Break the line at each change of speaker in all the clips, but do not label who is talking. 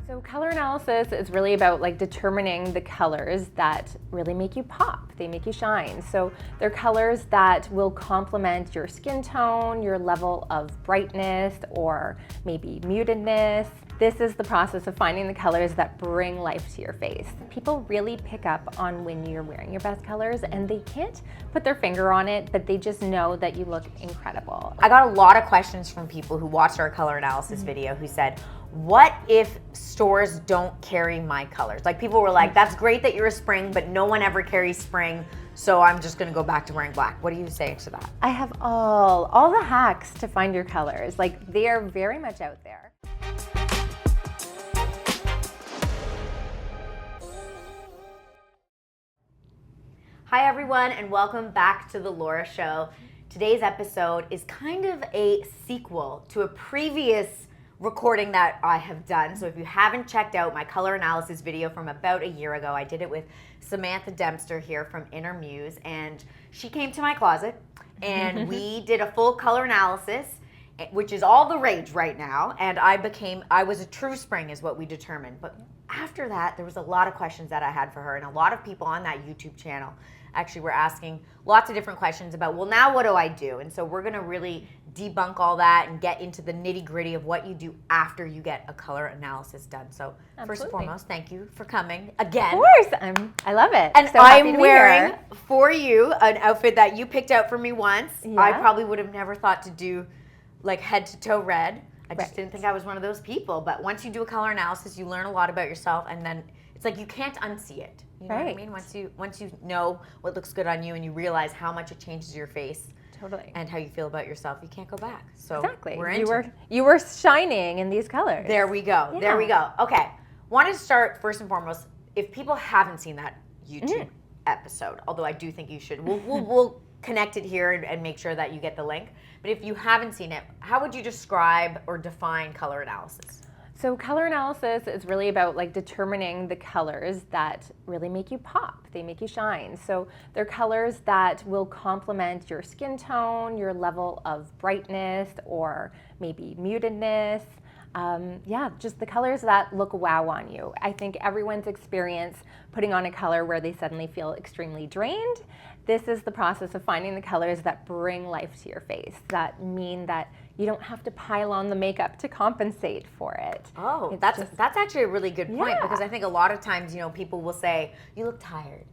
So color analysis is really about like determining the colors that really make you pop, they make you shine. So they're colors that will complement your skin tone, your level of brightness, or maybe mutedness. This is the process of finding the colors that bring life to your face. People really pick up on when you're wearing your best colors, and they can't put their finger on it, but they just know that you look incredible.
I got a lot of questions from people who watched our color analysis video who said, what if stores don't carry my colors? Like, people were like, that's great that you're a spring, but no one ever carries spring, so I'm just gonna go back to wearing black. What do you say to that?
I have all the hacks to find your colors. Like, they are very much out there.
Hi everyone, and welcome back to The Laura Show. Today's episode is kind of a sequel to a previous recording that I have done. So if you haven't checked out my color analysis video from about a year ago, I did it with Samantha Dempster here from Inner Muse, and she came to my closet and we did a full color analysis, which is all the rage right now, and I was a true spring is what we determined. But after that, there was a lot of questions that I had for her, and a lot of people on that YouTube channel actually were asking lots of different questions about, well, now what do I do? And so we're gonna really debunk all that and get into the nitty gritty of what you do after you get a color analysis done. So First and foremost, thank you for coming again.
Of course, I love it.
And
so happy to
I'm
be
wearing
here.
for you an outfit that you picked out for me once.
Yeah.
I probably would have never thought to do like head to toe red. I just
Right.
didn't think I was one of those people. But once you do a color analysis, you learn a lot about yourself, and then it's like you can't unsee it. You know what I
Right.
mean? Once you know what looks good on you, and you realize how much it changes your face,
Totally.
and how you feel about yourself, you can't go back. So
Exactly.
we're into
You were shining in these colors.
There we go.
Yeah.
There we go. Okay. Wanted to start first and foremost. If people haven't seen that YouTube episode, although I do think you should, we'll connect it here and make sure that you get the link. But if you haven't seen it, how would you describe or define color analysis?
So color analysis is really about like determining the colors that really make you pop, they make you shine. So they're colors that will complement your skin tone, your level of brightness, or maybe mutedness. Just the colors that look wow on you. I think everyone's experienced putting on a color where they suddenly feel extremely drained. This is the process of finding the colors that bring life to your face, that mean that you don't have to pile on the makeup to compensate for it.
Oh, that's actually a really good point,
Yeah.
because I think a lot of times, people will say, you look tired,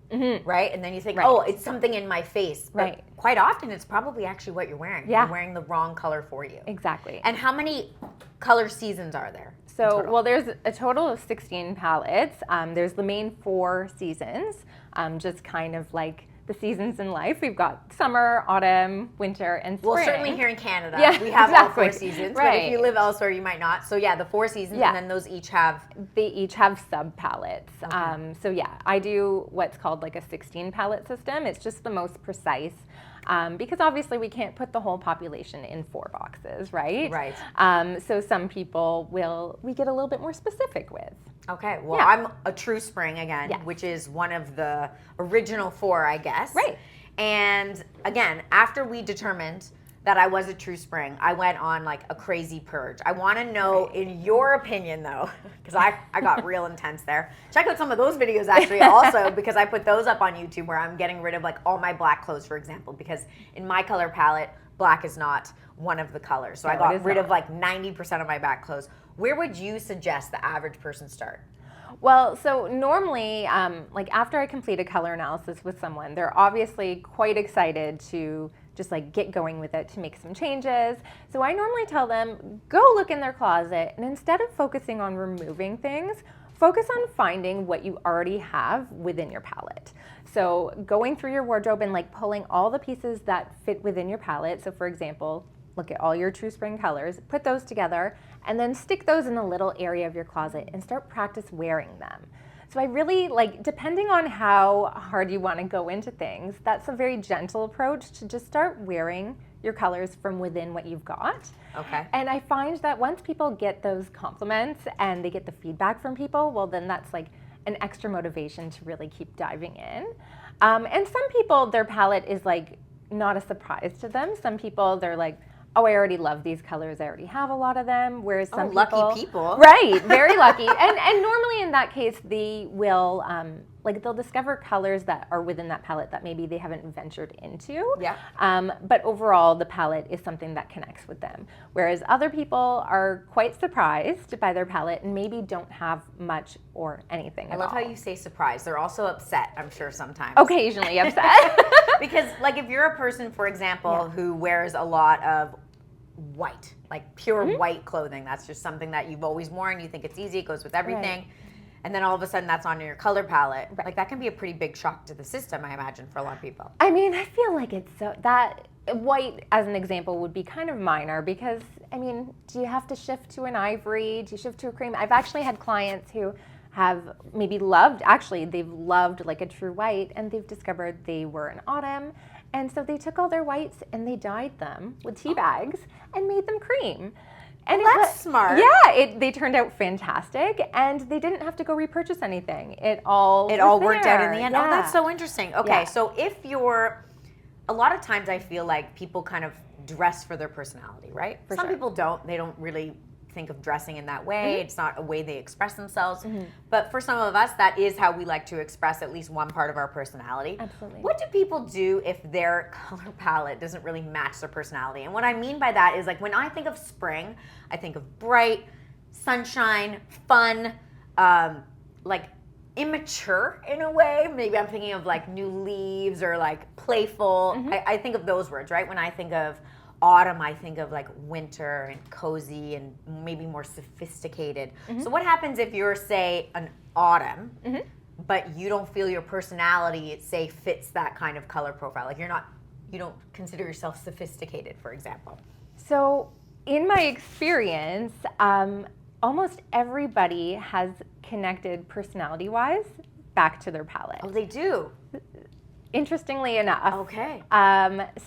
right? And then you think,
Right.
oh, it's something in my face. But
Right.
quite often, it's probably actually what you're wearing.
Yeah.
You're wearing the wrong color for you.
Exactly.
And how many color seasons are there?
So, well, there's a total of 16 palettes. There's the main 4 seasons, just kind of like the seasons in life. We've got summer, autumn, winter, and spring.
Well, certainly here in Canada,
Yeah,
we have all 4
exactly.
seasons.
Right.
But if you live elsewhere, you might not. So yeah, the 4 seasons,
Yeah.
and then those each have...
They each have sub palettes. So yeah, I do what's called like a 16 palette system. It's just the most precise. Because obviously we can't put the whole population in 4 boxes, right?
Right.
So some people we get a little bit more specific with.
Okay, well,
Yeah.
I'm a true spring again,
Yes.
which is one of the original 4, I guess.
Right.
And again, after we determined that I was a true spring, I went on like a crazy purge. I want to know, in your opinion though, because I got real intense there. Check out some of those videos actually also, because I put those up on YouTube where I'm getting rid of like all my black clothes, for example, because in my color palette, black is not one of the colors. So I got rid of like 90% of my black clothes. Where would you suggest the average person start?
Well, so normally, like after I complete a color analysis with someone, they're obviously quite excited to just like get going with it, to make some changes. So I normally tell them, go look in their closet, and instead of focusing on removing things, focus on finding what you already have within your palette. So going through your wardrobe and like pulling all the pieces that fit within your palette. So for example, look at all your true spring colors, put those together, and then stick those in a little area of your closet and start practice wearing them. So I really like, depending on how hard you want to go into things, that's a very gentle approach to just start wearing your colors from within what you've got.
Okay.
And I find that once people get those compliments and they get the feedback from people, well, then that's like an extra motivation to really keep diving in. And some people, their palette is like not a surprise to them. Some people, they're like, oh, I already love these colors. I already have a lot of them. Whereas some
lucky people.
Right, very lucky. And normally in that case, they will, they'll discover colors that are within that palette that maybe they haven't ventured into.
Yeah.
But overall, the palette is something that connects with them. Whereas other people are quite surprised by their palette and maybe don't have much or anything
I
at
love
all.
how you say surprised. They're also upset, I'm sure, sometimes.
Occasionally upset.
Because, like, if you're a person, for example, who wears a lot of white, like pure white clothing, that's just something that you've always worn, you think it's easy, it goes with everything,
Right.
and then all of a sudden that's on your color palette. Right. Like, that can be a pretty big shock to the system, I imagine, for a lot of people.
I mean, I feel like it's so that white, as an example, would be kind of minor because, I mean, do you have to shift to an ivory? Do you shift to a cream? I've actually had clients who have maybe they've loved like a true white, and they've discovered they were an autumn. And so they took all their whites and they dyed them with tea bags and made them cream. And
that's smart.
Yeah, they turned out fantastic, and they didn't have to go repurchase anything. It all
worked out in the end.
Yeah.
Oh, that's so interesting. Okay,
Yeah.
so a lot of times I feel like people kind of dress for their personality, right?
For
Some
sure.
people don't. They don't really think of dressing in that way.
Mm-hmm.
It's not a way they express themselves. Mm-hmm. But for some of us, that is how we like to express at least one part of our personality.
Absolutely.
What do people do if their color palette doesn't really match their personality? And what I mean by that is, like, when I think of spring, I think of bright, sunshine, fun, like immature in a way. Maybe I'm thinking of like new leaves or like playful.
Mm-hmm.
I think of those words, right? When I think of autumn, I think of like winter and cozy and maybe more sophisticated. Mm-hmm. So what happens if you're, say, an autumn, but you don't feel your personality, say, fits that kind of color profile? Like, you don't consider yourself sophisticated, for example.
So in my experience, almost everybody has connected personality-wise back to their palette.
Oh, they do?
Interestingly enough.
Okay.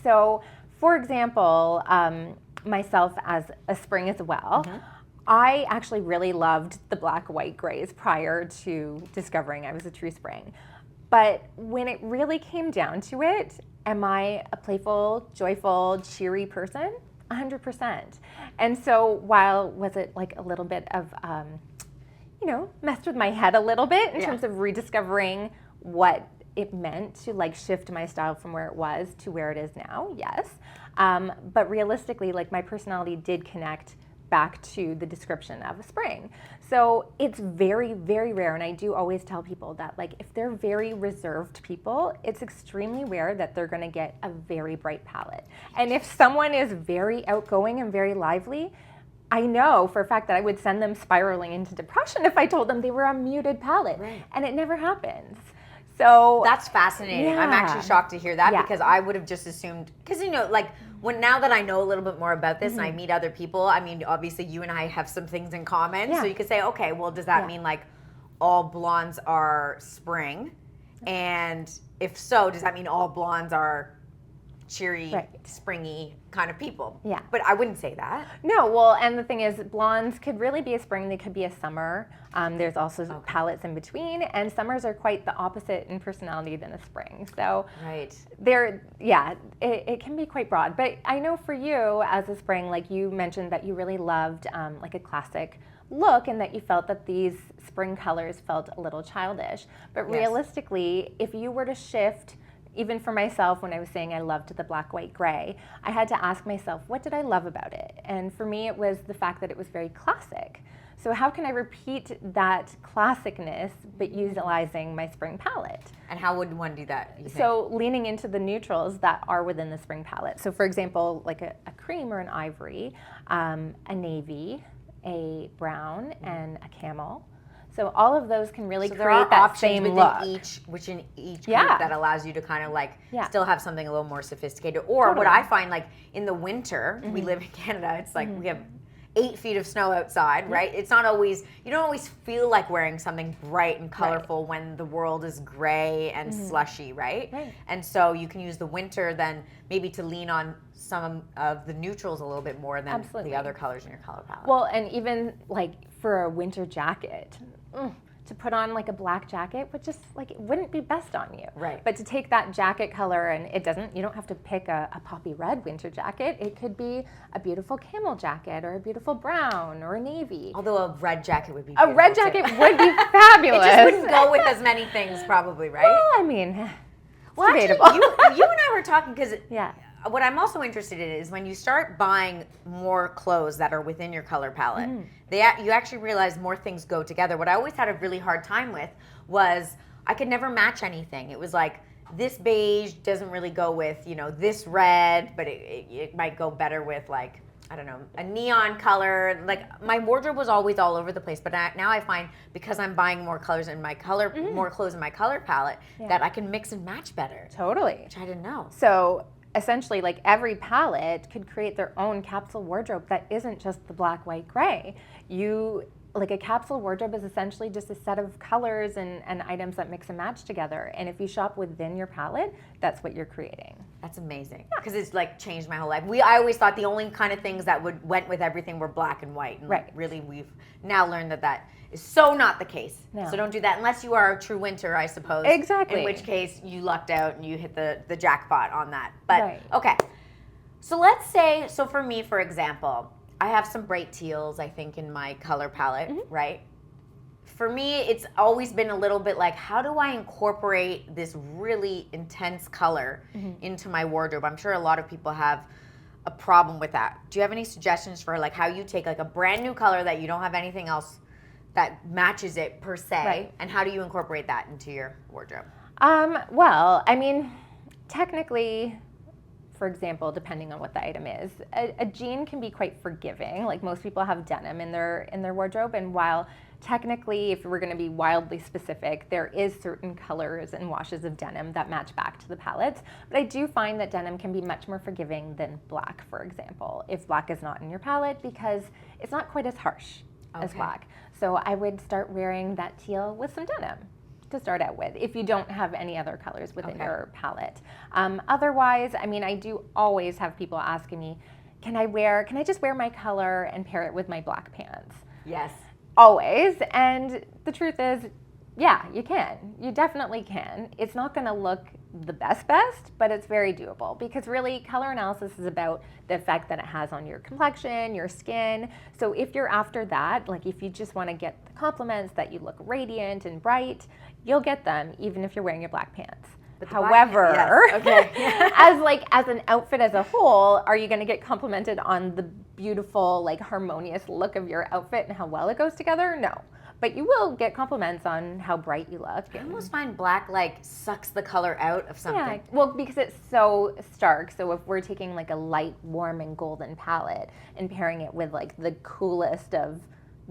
So, for example, myself as a spring as well, I actually really loved the black, white, grays prior to discovering I was a true spring. But when it really came down to it, am I a playful, joyful, cheery person? 100%. And so was it like a little bit of, messed with my head a little bit in terms of rediscovering what it meant to like shift my style from where it was to where it is now, yes. But realistically, like, my personality did connect back to the description of a spring. So it's very, very rare, and I do always tell people that, like, if they're very reserved people, it's extremely rare that they're gonna get a very bright palette. And if someone is very outgoing and very lively, I know for a fact that I would send them spiraling into depression if I told them they were a muted palette, and it never happens. So
that's fascinating. I'm actually shocked to hear that because I would have just assumed, because now that I know a little bit more about this and I meet other people, I mean, obviously you and I have some things in common. So you could say, okay, well, does that mean like all blondes are spring? And if so, does that mean all blondes are cheery, springy kind of people?
Yeah.
But I wouldn't say that.
No, well, and the thing is, blondes could really be a spring, they could be a summer. There's also palettes in between, and summers are quite the opposite in personality than a spring. So it can be quite broad. But I know for you as a spring, like you mentioned that you really loved like a classic look and that you felt that these spring colors felt a little childish. But realistically, if you were to shift, even for myself, when I was saying I loved the black, white, gray, I had to ask myself, what did I love about it? And for me, it was the fact that it was very classic. So how can I repeat that classicness, but utilizing my spring palette?
And how would one do that, you think?
So leaning into the neutrals that are within the spring palette. So for example, like a cream or an ivory, a navy, a brown, and a camel. So all of those can really create that same look.
Which in each group that allows you to kind of like still have something a little more sophisticated. Or what I find, like in the winter, we live in Canada, it's like we have 8 feet of snow outside, right? It's not always, you don't always feel like wearing something bright and colorful when the world is gray and slushy, right? And so you can use the winter then maybe to lean on some of the neutrals a little bit more than the other colors in your color palette.
Well, and even like for a winter jacket, to put on like a black jacket would just like, it wouldn't be best on you.
Right.
But to take that jacket color and you don't have to pick a poppy red winter jacket. It could be a beautiful camel jacket or a beautiful brown or a navy.
Although a red jacket would be
A red
beautiful,
jacket
too.
would be fabulous.
It just wouldn't go with as many things probably, right?
Well, I mean,
Well,
debatable.
actually, you and I were talking because
yeah.
what I'm also interested in is when you start buying more clothes that are within your color palette, you actually realize more things go together. What I always had a really hard time with was I could never match anything. It was like, this beige doesn't really go with, this red, but it might go better with like, I don't know, a neon color. Like my wardrobe was always all over the place, but now I find because I'm buying more colors in my color, more clothes in my color palette, that I can mix and match better.
Totally.
Which I didn't know.
So essentially, like every palette could create their own capsule wardrobe that isn't just the black, white, gray. Like a capsule wardrobe is essentially just a set of colors and items that mix and match together. And if you shop within your palette, that's what you're creating.
That's amazing because it's like changed my whole life. I always thought the only kind of things that went with everything were black and white. And
right.
Really, we've now learned that is so not the case.
No.
So don't do that unless you are a true winter, I suppose.
Exactly.
In which case you lucked out and you hit the jackpot on that. But
right.
Okay. So let's say, for me, for example, I have some bright teals, I think, in my color palette, right? For me, it's always been a little bit like, how do I incorporate this really intense color into my wardrobe? I'm sure a lot of people have a problem with that. Do you have any suggestions for like how you take like a brand new color that you don't have anything else that matches it per se,
right.
and how do you incorporate that into your wardrobe?
Well, I mean, technically, for example, depending on what the item is, a jean can be quite forgiving. Like most people have denim in their wardrobe, and while technically, if we're going to be wildly specific, there is certain colors and washes of denim that match back to the palettes. But I do find that denim can be much more forgiving than black, for example, if black is not in your palette, because it's not quite as harsh as black. So I would start wearing that teal with some denim to start out with, if you don't have any other colors within your palette. Otherwise, I mean, I do always have people asking me, can I just wear my color and pair it with my black pants?
Yes.
Always. And the truth is, yeah, you can. You definitely can. It's not going to look the best, but it's very doable, because really color analysis is about the effect that it has on your complexion, your skin. So if you're after that, like if you just want to get the compliments that you look radiant and bright, you'll get them even if you're wearing your black pants. However, as an outfit as a whole, are you going to get complimented on the beautiful, like harmonious look of your outfit and how well it goes together? No. But you will get compliments on how bright you look.
I almost find black like sucks the color out of something.
Yeah, well, because it's so stark. So if we're taking like a light, warm, and golden palette and pairing it with like the coolest of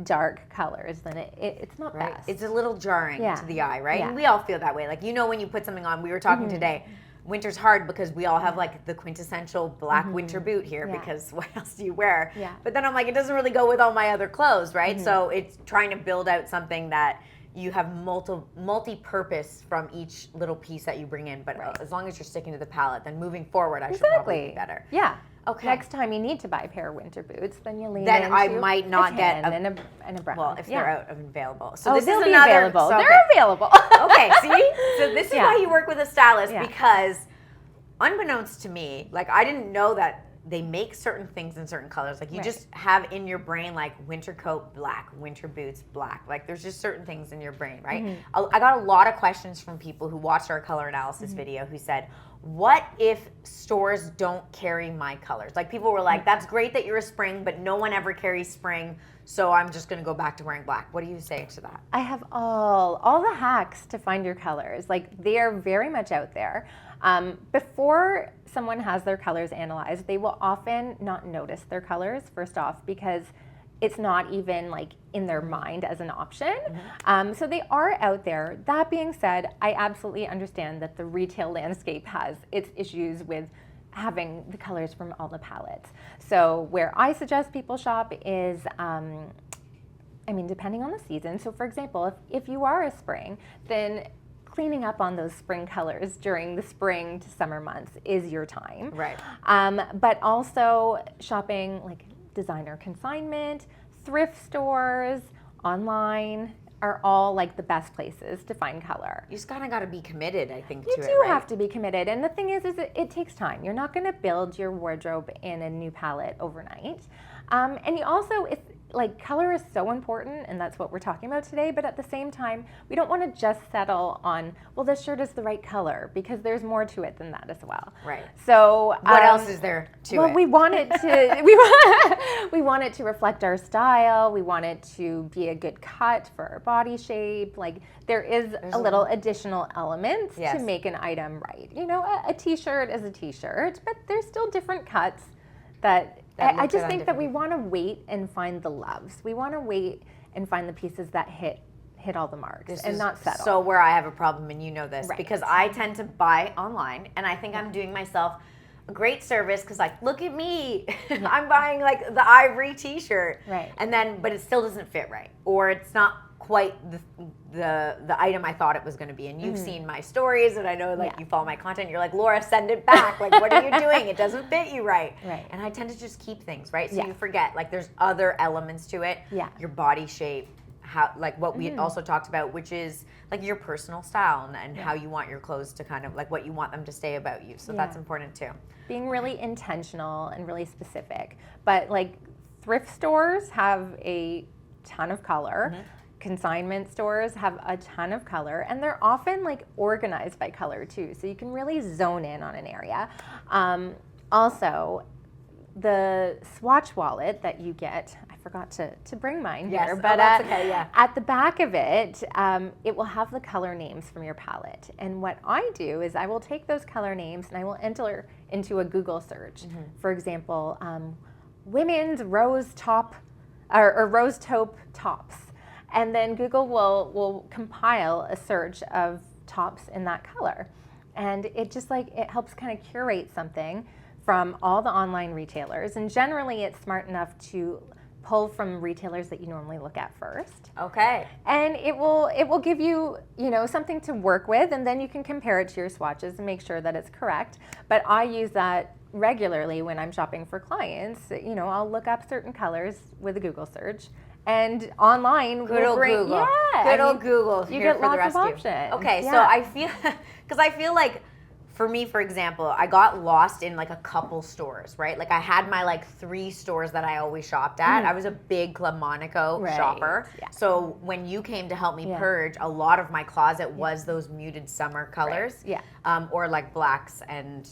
dark colors, then it's not best.
It's a little jarring to the eye, right?
Yeah.
And we all feel that way. Like, when you put something on, we were talking today, winter's hard because we all have like the quintessential black winter boot here because what else do you wear?
Yeah.
But then I'm like, it doesn't really go with all my other clothes, right? So it's trying to build out something that you have multi-purpose from each little piece that you bring in. But as long as you're sticking to the palette, then moving forward, I should probably be better.
Yeah.
Okay.
Next time you need to buy a pair of winter boots, then you lean
Then
into
I might not
a
get
tan and a brown.
Well, if they're out of available. So this
they'll
is
be
another.
available.
So,
They're available.
Okay, see? So this is why you work with a stylist, because unbeknownst to me, like I didn't know that they make certain things in certain colors. Like you just have in your brain like winter coat black, winter boots black. Like there's just certain things in your brain, right? I got a lot of questions from people who watched our color analysis video who said, what if stores don't carry my colors? Like people were like, that's great that you're a spring, but no one ever carries spring, so I'm just gonna go back to wearing black. What do you say to that?
I have all the hacks to find your colors. Like they are very much out there. Before someone has their colors analyzed, they will often not notice their colors, first off, because it's not even like in their mind as an option. So they are out there. That being said, I absolutely understand that the retail landscape has its issues with having the colors from all the palettes. So where I suggest people shop is, depending on the season. So for example, if you are a spring, then cleaning up on those spring colors during the spring to summer months is your time.
Right.
But also shopping like designer consignment, thrift stores, online, are all like the best places to find color.
You just kind of got to be committed, I think,
You
to
do
it, right?
have to be committed. And the thing is it takes time. You're not going to build your wardrobe in a new palette overnight. And you also, like color is so important, and that's what we're talking about today, but at the same time, we don't want to just settle on, well, this shirt is the right color, because there's more to it than that as well.
Right.
So
what else is there to it?
Well, we want it to we want it to reflect our style. We want it to be a good cut for our body shape. Like there's a little additional elements to make an item right. You know, a t-shirt is a t-shirt, but there's still different cuts that I just think that we want to wait and find the loves. We want to wait and find the pieces that hit all the marks and not settle.
So where I have a problem, and you know this,
Right.
because I tend to buy online, and I think I'm doing myself a great service because, like, look at me, I'm buying like the ivory T-shirt,
Right.
And then, but it still doesn't fit right, or it's not quite the item I thought it was going to be. And you've seen my stories, and I know like you follow my content. You're like, Laura, send it back. Like, what are you doing? It doesn't fit you right.
Right.
And I tend to just keep things right, so you forget like there's other elements to it.
Yeah.
Your body shape, how like what we also talked about, which is like your personal style and how you want your clothes to kind of like what you want them to say about you. So that's important too.
Being really intentional and really specific. But like thrift stores have a ton of color. Consignment stores have a ton of color, and they're often like organized by color too, so you can really zone in on an area. Also, the swatch wallet that you get, I forgot to bring mine here, but
that's okay,
at the back of it, it will have the color names from your palette. And what I do is I will take those color names and I will enter into a Google search. For example, women's rose top or rose taupe tops. And then Google will compile a search of tops in that color. And it just like, it helps kind of curate something from all the online retailers. And generally it's smart enough to pull from retailers that you normally look at first.
Okay.
And it will give you, you know, something to work with, and then you can compare it to your swatches and make sure that it's correct. But I use that regularly when I'm shopping for clients. You know, I'll look up certain colors with a Google search. And online,
Good old Google.
Yeah,
Good old Google.
You
here
get
for the
lots of
rescue.
options.
Okay,
Yeah.
so I feel, because I feel like, for me, for example, I got lost in like a couple stores, right? Like I had my like 3 stores that I always shopped at. I was a big Club Monaco shopper.
Yeah.
So when you came to help me purge, a lot of my closet was those muted summer colors.
Yeah.
Or like blacks and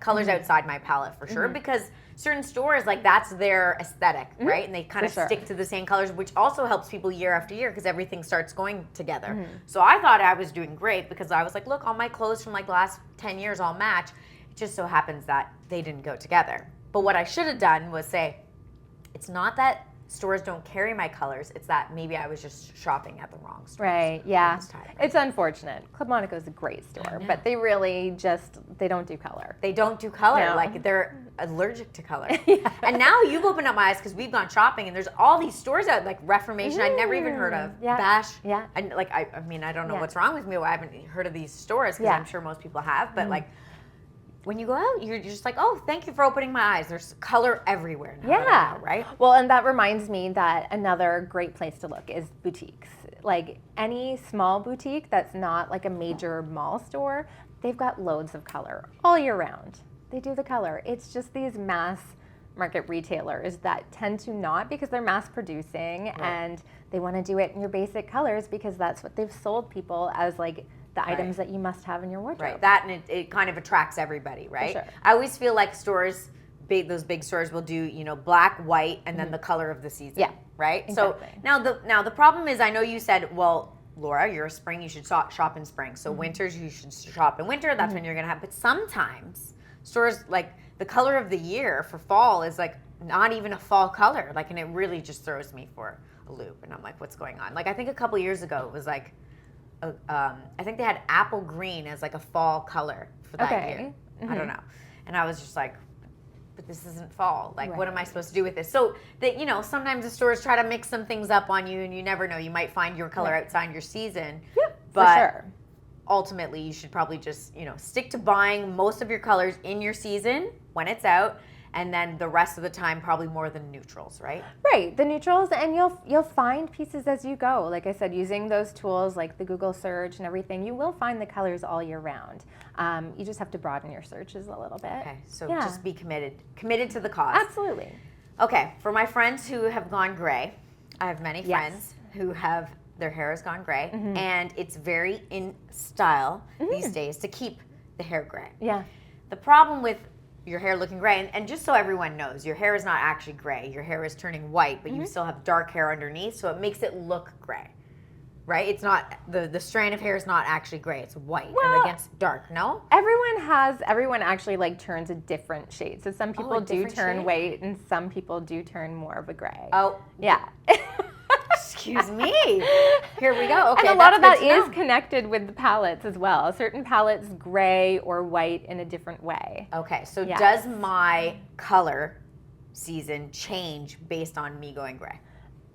colors outside my palette for sure, because certain stores, like that's their aesthetic, right? And they kind of stick to the same colors, which also helps people year after year because everything starts going together. So I thought I was doing great because I was like, look, all my clothes from like the last 10 years all match. It just so happens that they didn't go together. But what I should have done was say, it's not that stores don't carry my colors, it's that maybe I was just shopping at the wrong store.
Right, yeah.
this time.
It's unfortunate. Club Monaco is a great store, but they really they don't do color.
They don't do color.
No.
Like they're allergic to color. And now you've opened up my eyes because we've gone shopping and there's all these stores out, like Reformation, I'd never even heard of.
Yeah.
Bash.
Yeah.
And like, I mean, I don't know what's wrong with me. I haven't heard of these stores because I'm sure most people have. But like, when you go out, you're just like, oh, thank you for opening my eyes. There's color everywhere now.
Yeah.
Right?
Well, and that reminds me that another great place to look is boutiques. Like any small boutique that's not like a major mall store, they've got loads of color all year round. They do the color. It's just these mass market retailers that tend to not, because they're mass producing and they want to do it in your basic colors because that's what they've sold people as like the items that you must have in your wardrobe.
Right, that and it kind of attracts everybody, right?
For sure.
I always feel like stores, those big stores will do, you know, black, white, and then the color of the season.
Yeah,
right.
exactly.
So now the problem is, I know you said, well, Laura, you're a spring, you should shop in spring. So winters, you should shop in winter. That's when you're gonna have. But sometimes stores, like the color of the year for fall is like not even a fall color, like, and it really just throws me for a loop. And I'm like, what's going on? Like I think a couple years ago it was like, I think they had apple green as like a fall color for that year. I don't know. And I was just like, but this isn't fall. Like, what am I supposed to do with this? So that, you know, sometimes the stores try to mix some things up on you and you never know. You might find your color outside your season.
Yeah,
but
for sure.
Ultimately, you should probably just, you know, stick to buying most of your colors in your season when it's out. and then the rest of the time probably more the neutrals, right?
Right, the neutrals, and you'll find pieces as you go. Like I said, using those tools like the Google search and everything, you will find the colors all year round. You just have to broaden your searches a little bit.
Okay, so just be committed to the cause.
Absolutely.
Okay, for my friends who have gone gray, I have many friends who have their hair has gone gray, and it's very in style these days to keep the hair gray.
Yeah.
The problem with your hair looking gray, and just so everyone knows, your hair is not actually gray. Your hair is turning white, but you still have dark hair underneath, so it makes it look gray, right? It's not, the strand of hair is not actually gray. It's white and against dark, no?
Everyone actually like turns a different shade. So some people do turn
shade?
white and some people do turn more of a gray.
Oh.
Yeah.
Excuse me. Here we go. Okay,
and a lot of that
good to
is
know.
connected with the palettes as well. Certain palettes gray or white in a different way.
Okay, so
Yes.
does my color season change based on me going gray?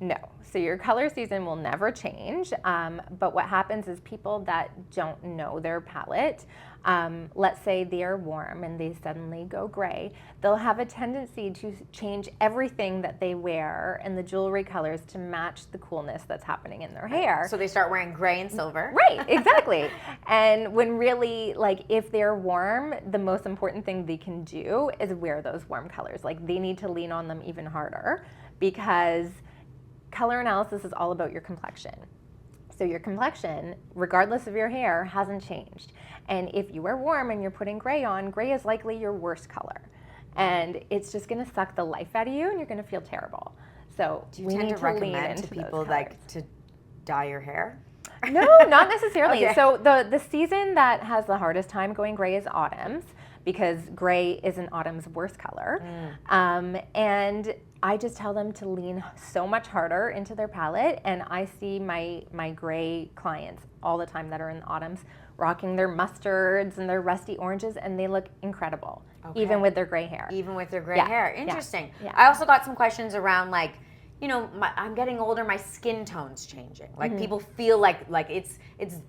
No. So your color season will never change. But what happens is people that don't know their palette, let's say they're warm and they suddenly go gray, they'll have a tendency to change everything that they wear and the jewelry colors to match the coolness that's happening in their hair.
So they start wearing gray and silver.
Right, exactly. And when really, like, if they're warm, the most important thing they can do is wear those warm colors. Like, they need to lean on them even harder because color analysis is all about your complexion. So your complexion, regardless of your hair, hasn't changed. And if you are warm and you're putting gray on, gray is likely your worst color. And it's just gonna suck the life out of you and you're gonna feel terrible. So
Do you
we
tend
need
to
to lean
recommend
into
to
those
people
colors.
like to dye your hair?
No, not necessarily.
Okay.
So the season that has the hardest time going gray is autumn's because gray is an autumn's worst color. And I just tell them to lean so much harder into their palette. And I see my gray clients all the time that are in the autumns rocking their mustards and their rusty oranges, and they look incredible, even with their gray hair.
Even with their gray
Yeah,
hair.
yeah,
Interesting.
yeah.
I also got some questions around like, you know, I'm getting older, my skin tone's changing. Like people feel like it's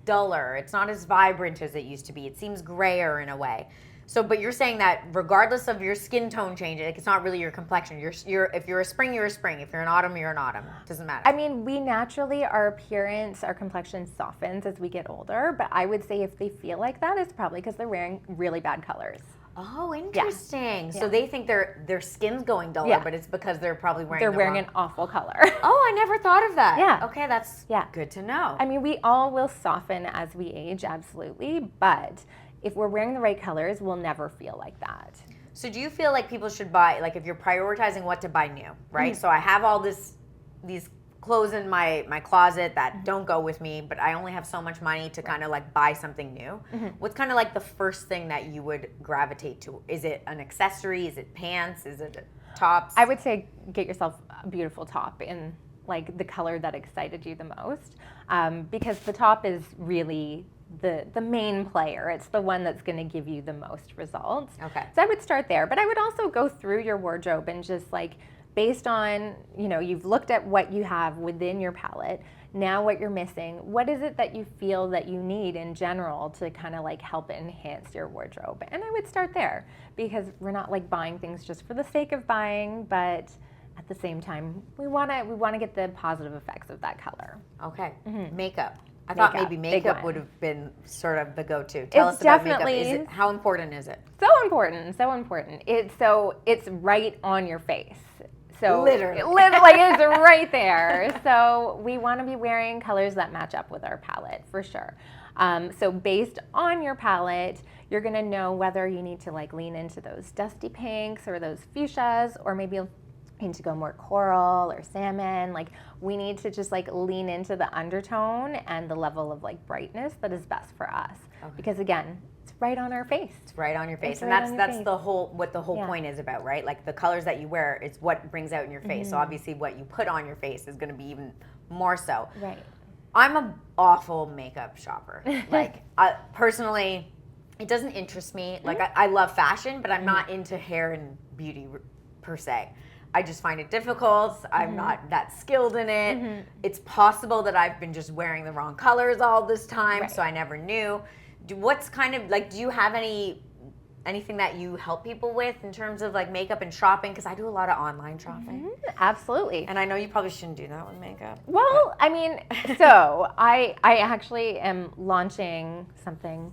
duller. It's not as vibrant as it used to be. It seems grayer in a way. So, but you're saying that regardless of your skin tone changing, like it's not really your complexion. If you're a spring, you're a spring. If you're an autumn, you're an autumn. Doesn't matter.
I mean, we naturally, our appearance, our complexion softens as we get older, but I would say if they feel like that, it's probably because they're wearing really bad colors.
Oh, interesting.
Yeah.
So they think their skin's going duller, but it's because they're probably wearing
They're
the
wearing
wrong...
an awful color.
Oh, I never thought of that.
Yeah.
Okay, that's good to know.
I mean, we all will soften as we age, absolutely, but if we're wearing the right colors, we'll never feel like that.
So do you feel like people should buy, like if you're prioritizing what to buy new, right? So I have all these clothes in my closet that don't go with me, but I only have so much money to kind of like buy something new. What's kind of like the first thing that you would gravitate to? Is it an accessory? Is it pants? Is it tops?
I would say get yourself a beautiful top in like the color that excited you the most, because the top is really the main player. It's the one that's going to give you the most results.
Okay.
So I would start there, but I would also go through your wardrobe and just like based on, you know, you've looked at what you have within your palette, now what you're missing, what is it that you feel that you need in general to kind of like help enhance your wardrobe? And I would start there because we're not like buying things just for the sake of buying, but at the same time, we want to get the positive effects of that color.
Okay. Makeup. I thought maybe
big
makeup
one.
would have been sort of the go-to. Tell
It's
us about makeup.
definitely-
How important is it?
So important, so important. It's right on your face. So
Literally.
like it's right there. So we want to be wearing colors that match up with our palette for sure. So based on your palette, you're gonna know whether you need to like lean into those dusty pinks or those fuchsias, or maybe you'll need to go more coral or salmon. Like we need to just like lean into the undertone and the level of like brightness that is best for us. Because again, it's right on our face.
It's right on your face.
It's
And
right
that's
on your
that's
face.
the whole what the whole point is about, right? Like the colors that you wear is what brings out in your face. So obviously what you put on your face is going to be even more so.
Right.
I'm an awful makeup shopper. Like personally, it doesn't interest me. Like I love fashion, but I'm not into hair and beauty per se. I just find it difficult. I'm not that skilled in it. It's possible that I've been just wearing the wrong colors all this time, so I never knew. What's kind of like, do you have any anything that you help people with in terms of like makeup and shopping? Because I do a lot of online shopping.
Absolutely.
And I know you probably shouldn't do that with makeup.
Well, I mean, so I actually am launching something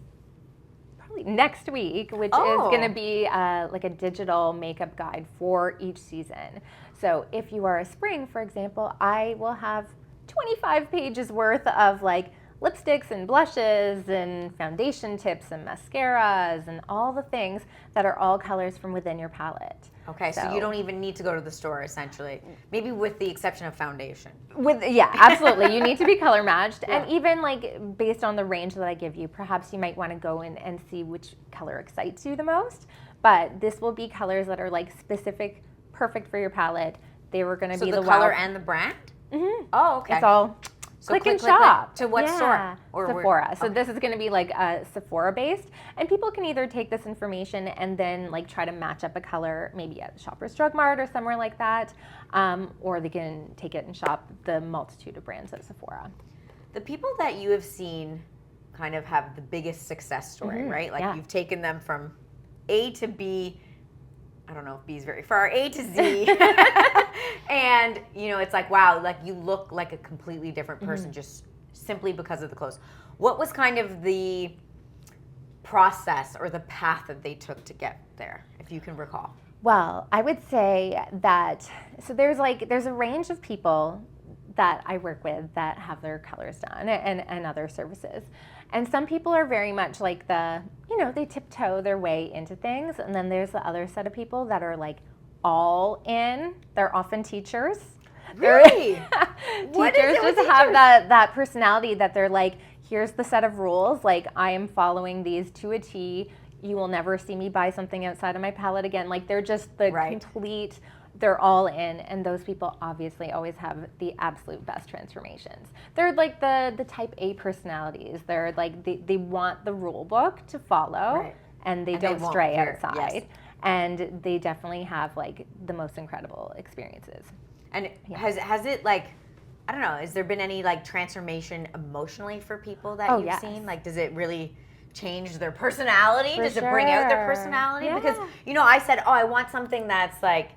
probably next week, which is going to be like a digital makeup guide for each season. So if you are a spring, for example, I will have 25 pages worth of like lipsticks and blushes and foundation tips and mascaras and all the things that are all colors from within your palette.
Okay, so you don't even need to go to the store, essentially. Maybe with the exception of foundation.
Yeah, absolutely. You need to be color matched. Yeah. And even like based on the range that I give you, perhaps you might want to go in and see which color excites you the most. But this will be colors that are like specific, perfect for your palette. They were going to be
the color and the brand?
Mm-hmm.
Oh, okay.
It's all click and shop.
To what store?
Or Sephora. So this is going to be like Sephora based, and people can either take this information and then like try to match up a color maybe at Shoppers Drug Mart or somewhere like that, or they can take it and shop the multitude of brands at Sephora.
The people that you have seen kind of have the biggest success story, right? Like you've taken them from A to B. I don't know if B is very far, A to Z. And, you know, it's like, wow, like you look like a completely different person just simply because of the clothes. What was kind of the process or the path that they took to get there, if you can recall?
Well, I would say that, so there's a range of people that I work with that have their colors done and other services. And some people are very much like they tiptoe their way into things. And then there's the other set of people that are like all in. They're often teachers.
Really?
Teachers just have that personality that they're like, here's the set of rules. Like, I am following these to a T. You will never see me buy something outside of my palette again. Like, they're just the complete, they're all in. And those people obviously always have the absolute best transformations. They're like the type A personalities. They're like, they want the rule book to follow, and they don't stray outside. Yes. And they definitely have like the most incredible experiences.
And has it like, I don't know, has there been any like transformation emotionally for people that you've seen? Like, does it really change their personality? Does it bring out their personality? Yeah. Because, you know, I said, I want something that's like,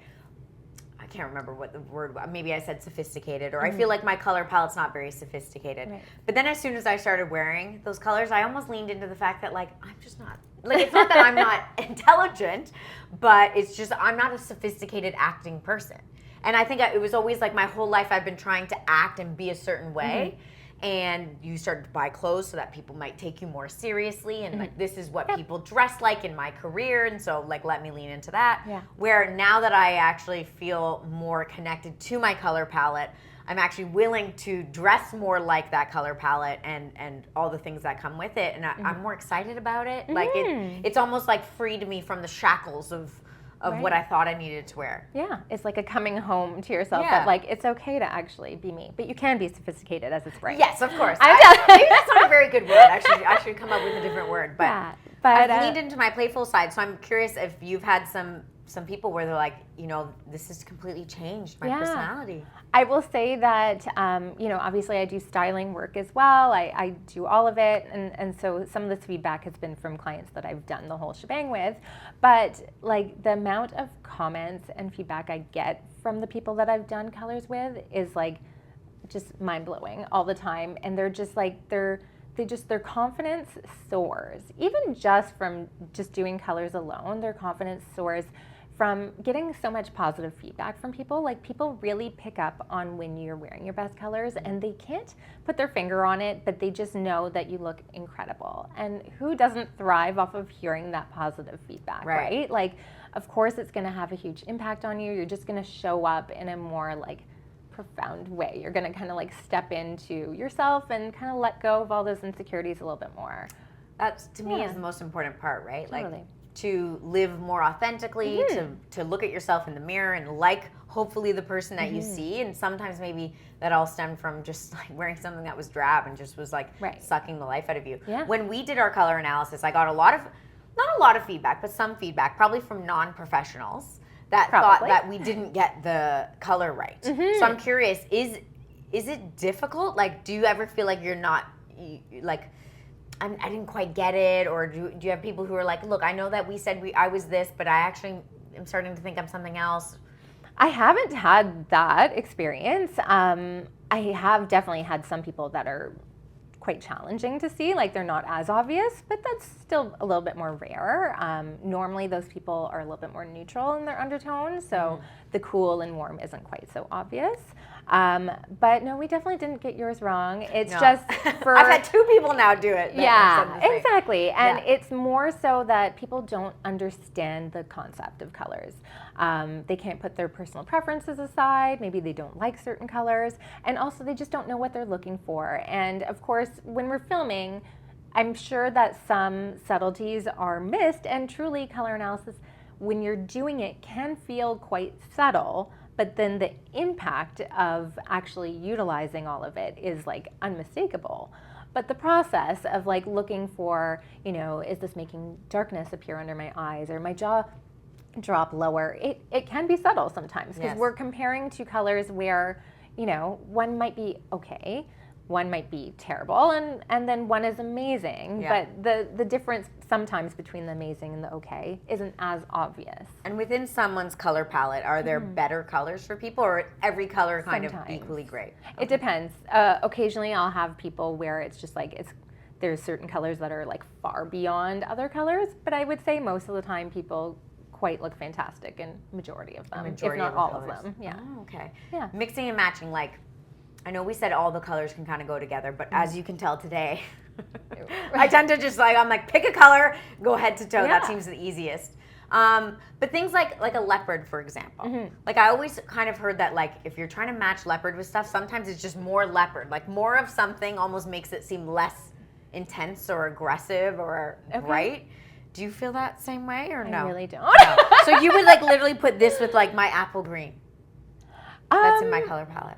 I can't remember what the word was. Maybe I said sophisticated, or I feel like my color palette's not very sophisticated. Right. But then as soon as I started wearing those colors, I almost leaned into the fact that like, I'm just not, like, it's not that I'm not intelligent, but it's just I'm not a sophisticated acting person. And I think it was always like my whole life I've been trying to act and be a certain way. And you started to buy clothes so that people might take you more seriously. And like, this is what people dress like in my career. And so like, let me lean into that. Yeah. Where now that I actually feel more connected to my color palette, I'm actually willing to dress more like that color palette and all the things that come with it. And I'm more excited about it. Like it's almost like freed me from the shackles of what I thought I needed to wear.
Yeah, it's like a coming home to yourself that like, it's okay to actually be me, but you can be sophisticated as a spring.
Yes, of course. Maybe that's not a very good word. Actually, I should come up with a different word. But I've leaned into my playful side, so I'm curious if you've had some people where they're like, you know, this has completely changed my personality.
I will say that, you know, obviously I do styling work as well. I do all of it. And so some of this feedback has been from clients that I've done the whole shebang with. But like the amount of comments and feedback I get from the people that I've done colors with is like just mind blowing all the time. And they're just like, their confidence soars. Even just from just doing colors alone, their confidence soars from getting so much positive feedback from people. Like, people really pick up on when you're wearing your best colors, and they can't put their finger on it, but they just know that you look incredible. And who doesn't thrive off of hearing that positive feedback, right? Like, of course it's gonna have a huge impact on you. You're just gonna show up in a more like profound way. You're gonna kind of like step into yourself and kind of let go of all those insecurities a little bit more.
That's, to me, is the most important part, right?
Totally.
Like, to live more authentically, to look at yourself in the mirror and like hopefully the person that you see. And sometimes maybe that all stemmed from just like wearing something that was drab and just was like sucking the life out of you. Yeah. When we did our color analysis, I got not a lot of feedback, but some feedback, probably from non-professionals that thought that we didn't get the color right. So I'm curious, is it difficult? Like, do you ever feel like you're not like, I didn't quite get it, or do you have people who are like, look, I know that we said I was this, but I actually am starting to think I'm something else?
I haven't had that experience. I have definitely had some people that are quite challenging to see, like they're not as obvious, but that's still a little bit more rare. Normally those people are a little bit more neutral in their undertone, so the cool and warm isn't quite so obvious. But no, we definitely didn't get yours wrong. It's just for...
I've had 2 people now do it.
Yeah, exactly. And it's more so that people don't understand the concept of colors. They can't put their personal preferences aside. Maybe they don't like certain colors. And also they just don't know what they're looking for. And of course, when we're filming, I'm sure that some subtleties are missed, and truly color analysis, when you're doing it, can feel quite subtle. But then the impact of actually utilizing all of it is like unmistakable. But the process of like looking for, is this making darkness appear under my eyes or my jaw drop lower, it can be subtle sometimes because we're comparing 2 colors where, one might be okay, one might be terrible, and then one is amazing. But the difference sometimes between the amazing and the okay isn't as obvious.
And within someone's color palette, are there better colors for people, or every color kind of equally great?
It depends. Occasionally I'll have people where it's just like there's certain colors that are like far beyond other colors, but I would say most of the time people quite look fantastic in majority of them, if not all of them. Yeah.
Oh, okay.
Yeah.
Mixing and matching, like, I know we said all the colors can kind of go together, but as you can tell today, I tend to just I'm like, pick a color, go head to toe. That seems the easiest. But things like a leopard, for example. Like I always kind of heard that like if you're trying to match leopard with stuff, sometimes it's just more leopard. Like more of something almost makes it seem less intense or aggressive or bright. Do you feel that same way or no?
I really don't.
No. So you would like literally put this with like my apple green. That's in my color palette.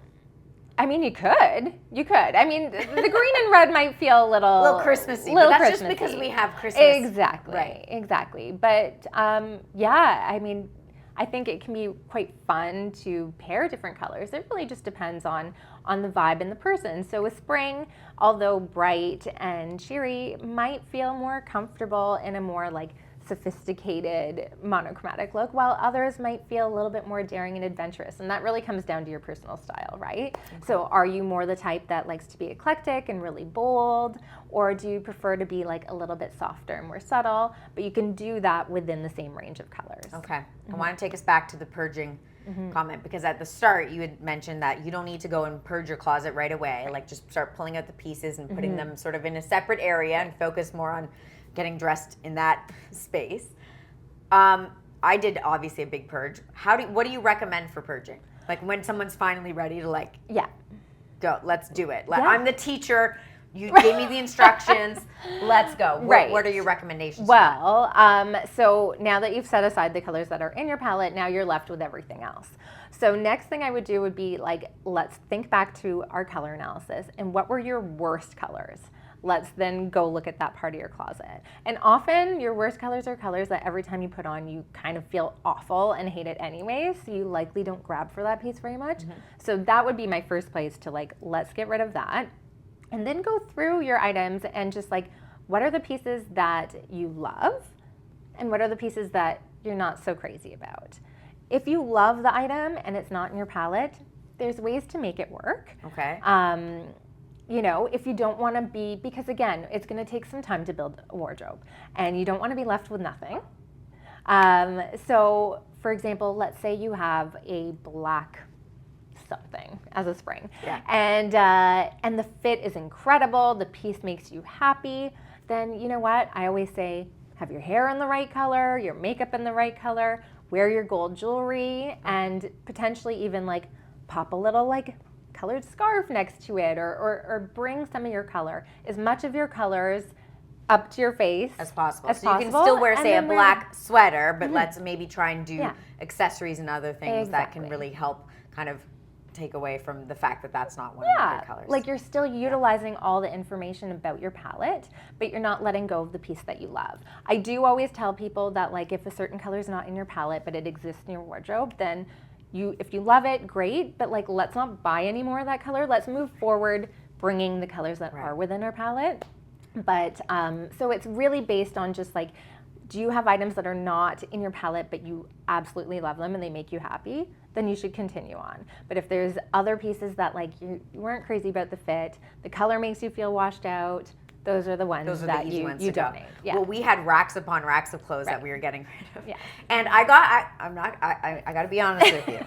I mean, you could. I mean, the green and red might feel a little
Christmassy. But that's just because we have Christmas.
Exactly. Exactly. But I mean, I think it can be quite fun to pair different colors. It really just depends on the vibe and the person. So with spring, although bright and cheery, might feel more comfortable in a more like sophisticated monochromatic look, while others might feel a little bit more daring and adventurous. And that really comes down to your personal style, right? So are you more the type that likes to be eclectic and really bold, or do you prefer to be like a little bit softer and more subtle? But you can do that within the same range of colors.
Okay. I want to take us back to the purging comment, because at the start you had mentioned that you don't need to go and purge your closet right away. Like just start pulling out the pieces and putting them sort of in a separate area and focus more on getting dressed in that space. I did obviously a big purge. What do you recommend for purging? Like when someone's finally ready to go, let's do it. I'm the teacher. You gave me the instructions. Let's go. What are your recommendations?
Well, so now that you've set aside the colors that are in your palette, now you're left with everything else. So next thing I would do would be like, let's think back to our color analysis and what were your worst colors? Let's then go look at that part of your closet. And often your worst colors are colors that every time you put on, you kind of feel awful and hate it anyway, so you likely don't grab for that piece very much. So that would be my first place to like, let's get rid of that. And then go through your items and just like, what are the pieces that you love? And what are the pieces that you're not so crazy about? If you love the item and it's not in your palette, there's ways to make it work.
Okay.
If you don't want to be, because again, it's going to take some time to build a wardrobe and you don't want to be left with nothing. So for example, let's say you have a black something as a spring and the fit is incredible, the piece makes you happy, then you know what? I always say, have your hair in the right color, your makeup in the right color, wear your gold jewelry, and potentially even like pop a little like colored scarf next to it, or bring some of your color, as much of your colors up to your face
as possible. So you can still wear, say, a black sweater, but let's maybe try and do accessories and other things that can really help kind of take away from the fact that that's not one of your colors.
Like you're still utilizing all the information about your palette, but you're not letting go of the piece that you love. I do always tell people that like if a certain color is not in your palette, but it exists in your wardrobe, then if you love it, great, but like let's not buy any more of that color. Let's move forward bringing the colors that are within our palette. But so it's really based on just like, do you have items that are not in your palette but you absolutely love them and they make you happy? Then you should continue on. But if there's other pieces that like you weren't crazy about the fit, the color makes you feel washed out, those are the ones that you donate.
Yeah. Well, we had racks upon racks of clothes that we were getting rid of.
Yeah.
And I got to be honest with you.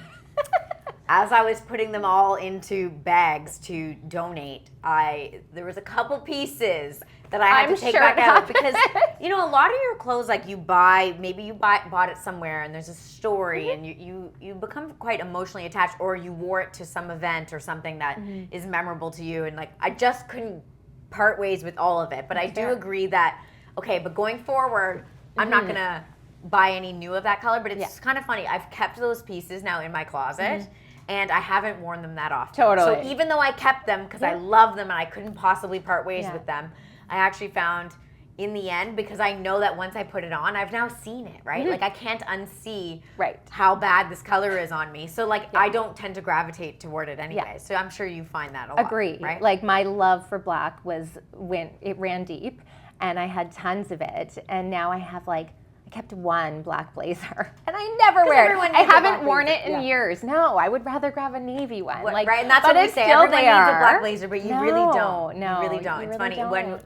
As I was putting them all into bags to donate, there was a couple pieces that I had to take back out because, you know, a lot of your clothes, like you buy, maybe you bought it somewhere and there's a story and you become quite emotionally attached, or you wore it to some event or something that is memorable to you, and like I just couldn't part ways with all of it. But I do agree that, okay, but going forward, I'm not going to buy any new of that color, but it's kind of funny. I've kept those pieces now in my closet. And I haven't worn them that often.
Totally.
So even though I kept them because I love them and I couldn't possibly part ways with them, I actually found in the end, because I know that once I put it on, I've now seen it, right? Like I can't unsee how bad this color is on me. So like I don't tend to gravitate toward it anyway. Yeah. So I'm sure you find that a lot.
Agree.
Right?
Like my love for black was when it ran deep and I had tons of it. And now I have like, I kept one black blazer, and I never wear it. I haven't worn it in years. No, I would rather grab a navy one.
Like, right, and that's what we say. Everyone needs a black blazer, but you really don't.
No,
you really don't. It's funny when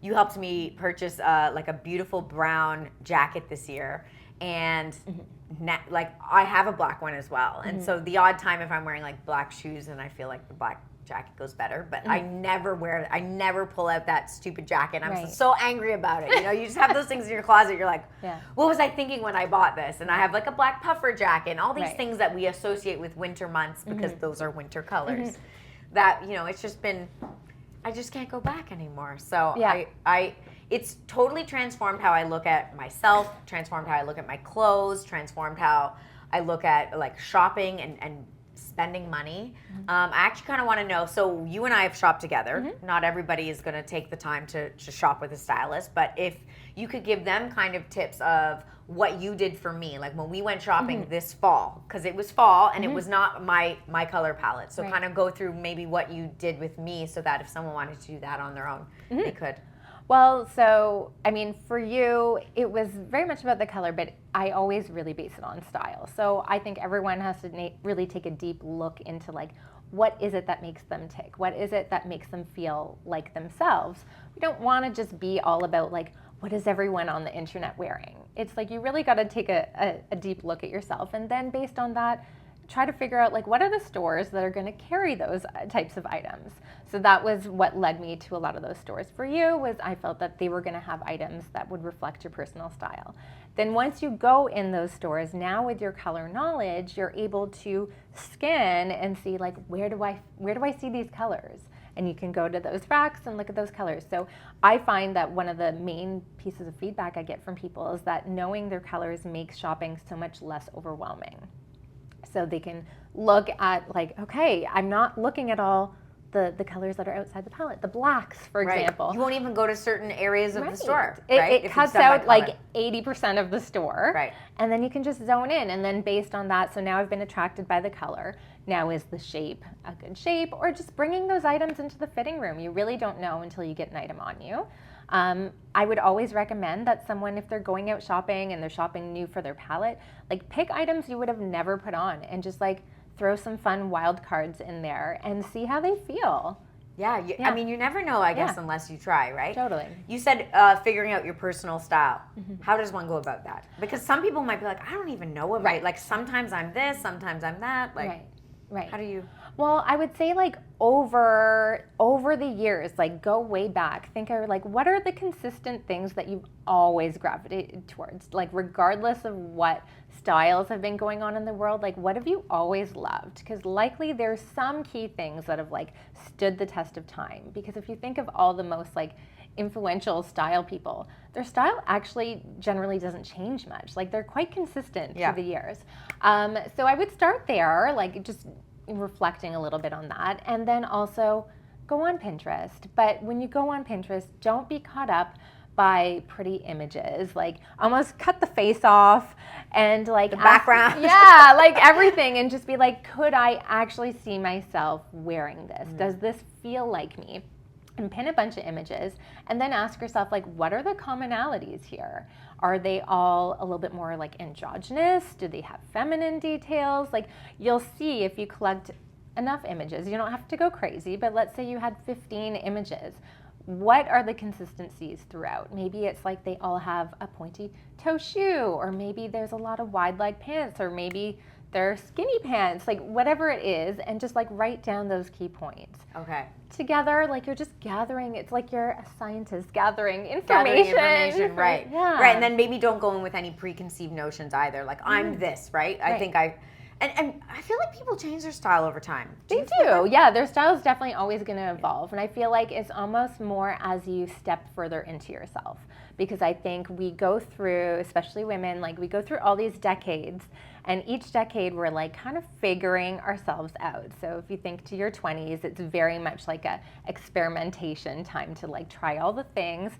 you helped me purchase like a beautiful brown jacket this year, and like I have a black one as well. And so the odd time if I'm wearing like black shoes and I feel like the black jacket goes better, but I never wear it. I never pull out that stupid jacket. I'm so angry about it. You know, you just have those things in your closet. You're like, what was I thinking when I bought this? And I have like a black puffer jacket and all these things that we associate with winter months because those are winter colors. That, you know, it's just been, I just can't go back anymore. So it's totally transformed how I look at myself, transformed how I look at my clothes, transformed how I look at like shopping and spending money. I actually kind of want to know, so you and I have shopped together. Not everybody is going to take the time to shop with a stylist, but if you could give them kind of tips of what you did for me, like when we went shopping this fall, because it was fall and it was not my color palette. So kind of go through maybe what you did with me so that if someone wanted to do that on their own, they could.
Well, so, I mean, for you, it was very much about the color, but I always really base it on style. So I think everyone has to really take a deep look into, like, what is it that makes them tick? What is it that makes them feel like themselves? We don't want to just be all about, like, what is everyone on the internet wearing? It's like you really got to take a deep look at yourself, and then based on that, try to figure out like what are the stores that are going to carry those types of items. So that was what led me to a lot of those stores. For you was I felt that they were going to have items that would reflect your personal style. Then once you go in those stores, now with your color knowledge, you're able to scan and see like where do I see these colors? And you can go to those racks and look at those colors. So I find that one of the main pieces of feedback I get from people is that knowing their colors makes shopping so much less overwhelming. So they can look at like, okay, I'm not looking at all the colors that are outside the palette, the blacks, for example.
You won't even go to certain areas of the store.
It cuts out like 80% of the store.
Right.
And then you can just zone in. And then based on that, so now I've been attracted by the color. Now is the shape a good shape? Or just bringing those items into the fitting room. You really don't know until you get an item on you. I would always recommend that someone, if they're going out shopping and they're shopping new for their palette, like pick items you would have never put on and just like throw some fun wild cards in there and see how they feel.
Yeah. I mean, you never know, I guess, unless you try, right?
Totally.
You said figuring out your personal style. How does one go about that? Because some people might be like, I don't even know what like sometimes I'm this, sometimes I'm that. Like,
right.
How do you?
Well, I would say like over the years, like go way back, think of like what are the consistent things that you've always gravitated towards, like regardless of what styles have been going on in the world, like what have you always loved? Because likely there's some key things that have like stood the test of time. Because if you think of all the most like influential style people, their style actually generally doesn't change much. Like they're quite consistent through the years. So I would start there, like just reflecting a little bit on that, and then also go on Pinterest. But when you go on Pinterest, don't be caught up by pretty images, like almost cut the face off and like
the background.
Yeah, like everything, and just be like, could I actually see myself wearing this? Does this feel like me? and pin a bunch of images, and then ask yourself, like, what are the commonalities here? Are they all a little bit more like androgynous? Do they have feminine details? Like, you'll see if you collect enough images. You don't have to go crazy, but let's say you had 15 images. What are the consistencies throughout? Maybe it's like they all have a pointy toe shoe, or maybe there's a lot of wide leg pants, or maybe they're skinny pants, like whatever it is, and just like write down those key points.
Okay.
Together, like you're just gathering, it's like you're a scientist gathering information.
Gathering information, right.
Yeah.
Right, and then maybe don't go in with any preconceived notions either. Like, I'm this, right? I think and I feel like people change their style over time.
They do, yeah. Their style is definitely always going to evolve. And I feel like it's almost more as you step further into yourself. Because I think we go through, especially women, like we go through all these decades. And each decade we're like kind of figuring ourselves out. So if you think to your 20s, it's very much like a experimentation time to like try all the things.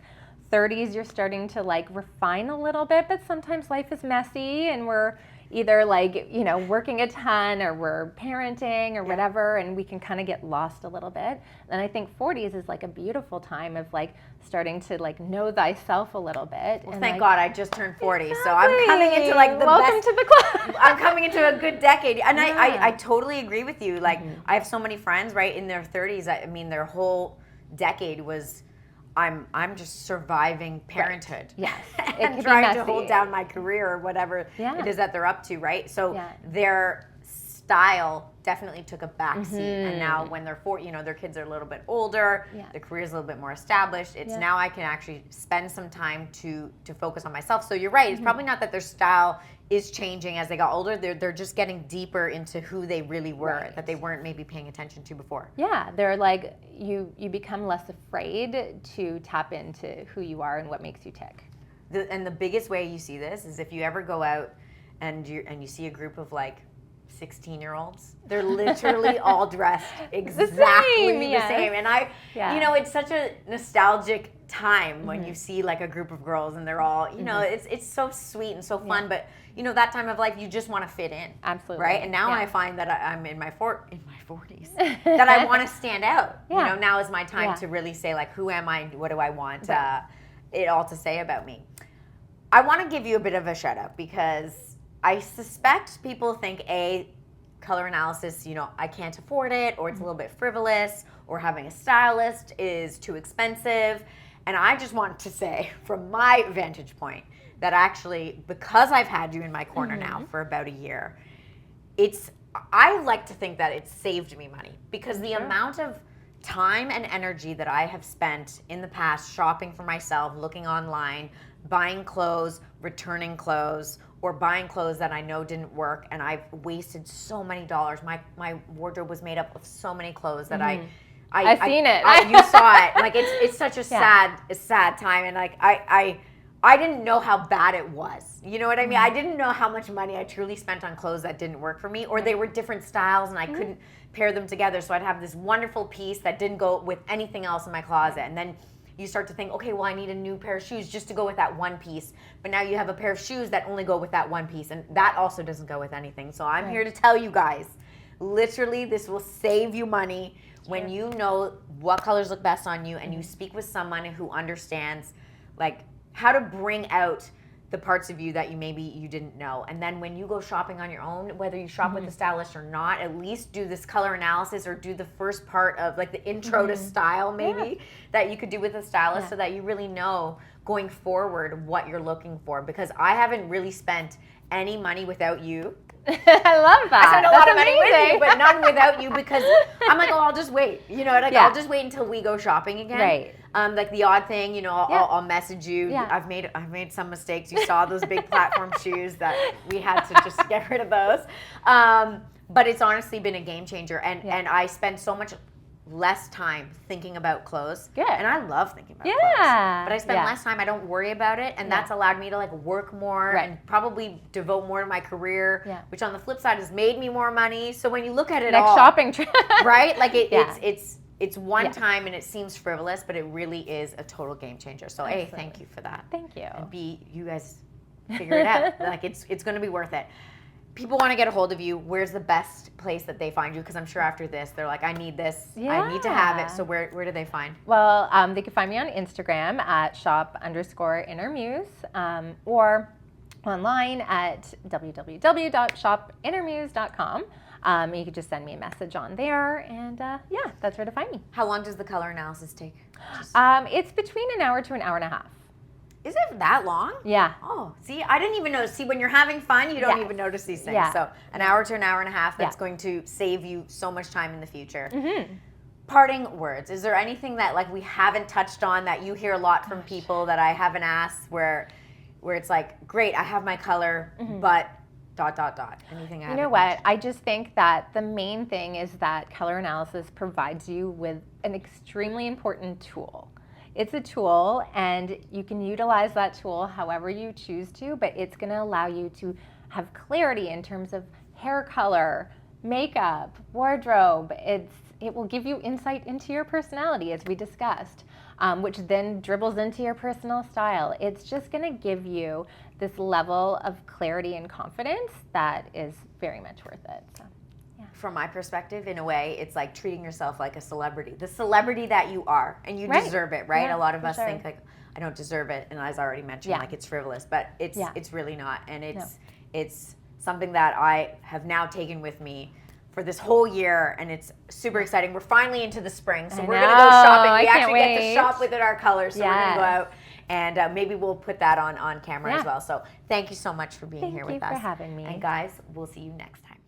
30s, you're starting to like refine a little bit, but sometimes life is messy and we're either like, you know, working a ton or we're parenting or whatever, and we can kind of get lost a little bit. And I think 40s is like a beautiful time of like starting to like know thyself a little bit.
Well,
and
thank
like,
God I just turned 40,
exactly.
so I'm coming into like the
Welcome
best.
to the club.
I'm coming into a good decade, and
Yeah.
I totally agree with you. Like, I have so many friends right in their 30s. I mean, their whole decade was, I'm just surviving parenthood.
Yes. It
And
can be
trying to
messy.
hold down my career or whatever
Yeah.
it is that they're up to, right? So
Yeah.
their style definitely took a backseat, and now when they're their kids are a little bit older, their career's a little bit more established. It's now I can actually spend some time to focus on myself. So you're right. It's probably not that their style is changing as they got older. They're just getting deeper into who they really were that they weren't maybe paying attention to before.
Yeah, they're like you become less afraid to tap into who you are and what makes you tick.
And the biggest way you see this is if you ever go out and you see a group of like 16-year-olds. They're literally all dressed exactly the same. And you know, it's such a nostalgic time when you see like a group of girls and they're all, you know, it's so sweet and so fun. But you know, that time of life, you just want to fit in.
Absolutely.
Right? And now I find that I'm in my 40s that I want to stand out. You know, now is my time to really say like, who am I? What do I want it all to say about me? I want to give you a bit of a shout out because I suspect people think color analysis, you know, I can't afford it, or it's a little bit frivolous, or having a stylist is too expensive. And I just want to say, from my vantage point, that actually, because I've had you in my corner now for about a year, I like to think that it's saved me money, because the amount of time and energy that I have spent in the past shopping for myself, looking online, buying clothes, returning clothes, or buying clothes that I know didn't work, and I've wasted so many dollars. My wardrobe was made up of so many clothes that
I've seen it.
You saw it. Like it's such a sad time, and like I didn't know how bad it was. You know what I mean? I didn't know how much money I truly spent on clothes that didn't work for me, or they were different styles and I couldn't pair them together. So I'd have this wonderful piece that didn't go with anything else in my closet, and then you start to think, okay, well, I need a new pair of shoes just to go with that one piece. But now you have a pair of shoes that only go with that one piece, and that also doesn't go with anything. So I'm here to tell you guys, literally, this will save you money when you know what colors look best on you, and you speak with someone who understands, like, how to bring out the parts of you that you didn't know. And then when you go shopping on your own, whether you shop with a stylist or not, at least do this color analysis, or do the first part of like the intro to style maybe that you could do with a stylist, so that you really know going forward what you're looking for. Because I haven't really spent any money without you.
I love that.
I spent a lot of money with you, but none without you, because I'm like, oh, I'll just wait. You know, like I'll just wait until we go shopping again.
Right.
Like the odd thing, you know, I'll message you.
Yeah.
I've made some mistakes. You saw those big platform shoes that we had to just get rid of those. But it's honestly been a game changer, and I spend so much less time thinking about clothes.
Good.
And I love thinking about clothes. But I spend less time. I don't worry about it, and that's allowed me to like work more and probably devote more to my career, which on the flip side has made me more money. So when you look at it
Next shopping trip.
right? Like it's one time, and it seems frivolous, but it really is a total game changer. So A, thank you for that.
Thank you.
And B, you guys figure it out. Like it's going to be worth it. people want to get a hold of you, where's the best place that they find you? Because I'm sure after this, they're like, I need this. I need to have it. So where do they find?
Well, they can find me on Instagram at shop_innermuse, or online at www.shopinnermuse.com. You can just send me a message on there, and yeah, that's where to find me.
How long does the color analysis take?
It's between an hour to an hour and a half.
Is it that long?
Yeah.
Oh, see, I didn't even notice. See, when you're having fun, you don't even notice these things.
Yeah.
So an hour to an hour and a half, that's going to save you so much time in the future.
Mm-hmm.
Parting words. Is there anything that like we haven't touched on that you hear a lot from people that I haven't asked where it's like, great, I have my color, but ... Anything I
You know what? I just think that the main thing is that color analysis provides you with an extremely important tool. It's a tool, and you can utilize that tool however you choose to, but it's going to allow you to have clarity in terms of hair color, makeup, wardrobe. It will give you insight into your personality, as we discussed, which then dribbles into your personal style. It's just going to give you this level of clarity and confidence that is very much worth it. So.
From my perspective, in a way, it's like treating yourself like a celebrity. The celebrity that you are, and you deserve it, right?
Yeah,
a lot of us
sure.
think like, I don't deserve it, and as I already mentioned, like it's frivolous, but it's really not, and it's something that I have now taken with me for this whole year, and it's super exciting. We're finally into the spring, so we're gonna go shopping. We actually get to shop within our colors, so we're gonna go out, and maybe we'll put that on camera as well. So thank you so much for being here with us.
Thank you for having me.
And guys, we'll see you next time.